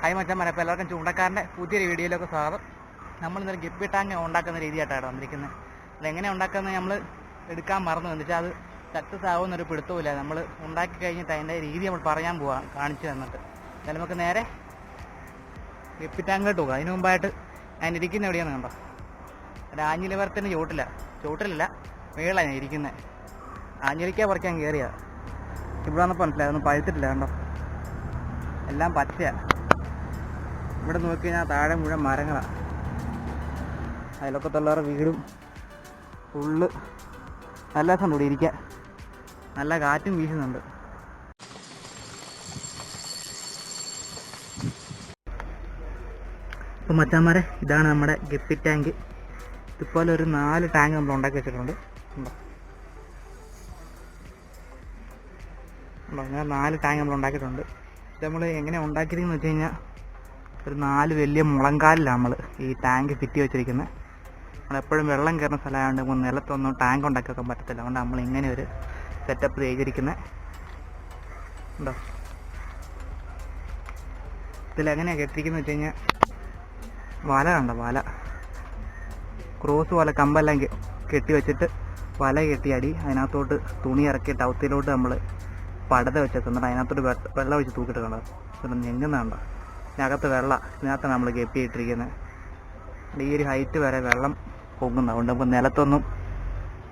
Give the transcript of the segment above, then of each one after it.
Hi മച്ചാന്മാരെ, അപ്പോൾ എല്ലാവർക്കും ചൂണ്ടക്കാരൻ്റെ പുതിയൊരു വീഡിയോയിലൊക്കെ സ്വാഗതം. നമ്മളിന്നൊരു ഗപ്പി ടാങ്ക് ഉണ്ടാക്കുന്ന രീതിയായിട്ടാണ് വന്നിരിക്കുന്നത്. അതെങ്ങനെ ഉണ്ടാക്കുന്നത് നമ്മൾ എടുക്കാൻ മറന്നു എന്ന് വെച്ചാൽ അത് സക്സസ് ആവുമെന്നൊരു പിടുത്തമില്ല. നമ്മൾ ഉണ്ടാക്കി കഴിഞ്ഞിട്ട് അതിൻ്റെ രീതി നമ്മൾ പറയാൻ പോവാം, കാണിച്ചു തന്നിട്ട്. എന്നാലും നമുക്ക് നേരെ ഗപ്പി ടാങ്കിലോട്ട് പോകാം. അതിന് മുമ്പായിട്ട് ഞാൻ ഇരിക്കുന്ന എവിടെയാണെന്ന് കണ്ടോ? ഒരു ആഞ്ഞിലി മരത്തിൻ്റെ ചോട്ടിലല്ല മേളാണ് ഞാൻ ഇരിക്കുന്നത്. ആഞ്ഞിലിക്ക പറിക്കാൻ കയറിയാ. ഇവിടെ വന്നപ്പോൾ മനസ്സിലായി, ഒന്നും പഴുത്തിട്ടില്ല കണ്ടോ, എല്ലാം പച്ചയാണ്. ഇവിടെ നോക്കി കഴിഞ്ഞാൽ താഴെ മുഴുവൻ മരങ്ങളാണ്. അതിലൊക്കത്തുള്ളവരുടെ വീടും ഫുള്ള് നല്ല രസമുണ്ട് ഇവിടെ ഇരിക്കാൻ. നല്ല കാറ്റും വീശുന്നുണ്ട്. അപ്പം മച്ചാന്മാരെ, ഇതാണ് നമ്മുടെ ഗപ്പി ടാങ്ക്. ഇതുപോലെ ഒരു 4 ടാങ്ക് നമ്മൾ ഉണ്ടാക്കി വെച്ചിട്ടുണ്ട്. ഉണ്ടോ, അങ്ങനെ 4 ടാങ്ക് നമ്മൾ ഉണ്ടാക്കിയിട്ടുണ്ട്. ഇത് നമ്മൾ എങ്ങനെ ഉണ്ടാക്കിയതെന്ന് വെച്ച് കഴിഞ്ഞാൽ, ഒരു 4 വലിയ മുളങ്കാലിലാണ് നമ്മൾ ഈ ടാങ്ക് ഫിറ്റ് വെച്ചിരിക്കുന്നത്. നമ്മളെപ്പോഴും വെള്ളം കയറുന്ന സ്ഥലമായതുകൊണ്ട് നമുക്ക് നിലത്തൊന്നും ടാങ്ക് ഉണ്ടാക്കി വെക്കാൻ പറ്റത്തില്ല. അതുകൊണ്ട് നമ്മൾ ഇങ്ങനെ ഒരു സെറ്റപ്പ് ചെയ്തിരിക്കുന്നത്. ഉണ്ടോ, ഇതിലെങ്ങനെയാണ് കെട്ടിയിരിക്കുന്നത് വെച്ച് കഴിഞ്ഞാൽ, വല കണ്ടോ, വല ക്രോസ് പോലെ കമ്പെല്ലാം കെട്ടി വെച്ചിട്ട് വല കെട്ടിയടി അതിനകത്തോട്ട് തുണി ഇറക്കിയിട്ട് ഔത്തിലോട്ട് നമ്മൾ പടത വെച്ചേക്കുന്നുണ്ട്. അതിനകത്തോട്ട് വെള്ളം ഒഴിച്ച് തൂക്കിയിട്ട് കണ്ടോ, ഞെങ്ങുന്നുണ്ടോ, ഇതിനകത്ത് വെള്ളം, ഇതിനകത്താണ് നമ്മൾ ഗപ്പി ഇട്ടിരിക്കുന്നത്. ഈ ഒരു ഹൈറ്റ് വരെ വെള്ളം പൊങ്ങുന്നത്. അതുകൊണ്ട് നമുക്ക് നിലത്തൊന്നും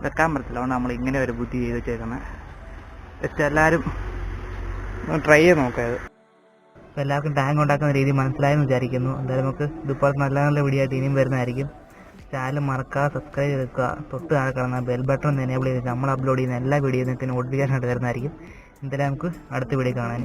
വെക്കാൻ പറ്റത്തില്ല. അതുകൊണ്ട് നമ്മൾ ഇങ്ങനെ ഒരു ബുദ്ധി ചെയ്ത് വെച്ചേക്കുന്നത്. ജസ്റ്റ് എല്ലാവരും ട്രൈ ചെയ്ത് നോക്കിയത്. അപ്പോൾ എല്ലാവർക്കും ടാങ്ക് ഉണ്ടാക്കുന്ന രീതി മനസ്സിലായെന്ന് വിചാരിക്കുന്നു. എന്തായാലും നമുക്ക് ഇതുപോലെ നല്ല നല്ല വീഡിയോ ആയിട്ട് ഇനിയും വരുന്നതായിരിക്കും. ചാനൽ മറക്കാതെ സബ്സ്ക്രൈബ് ചെയ്ത് വെക്കുക. തൊട്ട് താഴെ കിടന്ന ബെൽ ബട്ടൺ എനേബിൾ ചെയ്ത് നമ്മൾ അപ്ലോഡ് ചെയ്യുന്ന എല്ലാ വീഡിയോയും നിങ്ങൾക്ക് നോട്ടിഫിക്കേഷൻ ആയിട്ട് വരുന്നതായിരിക്കും. എന്തായാലും നമുക്ക് അടുത്ത വീഡിയോ കാണാൻ.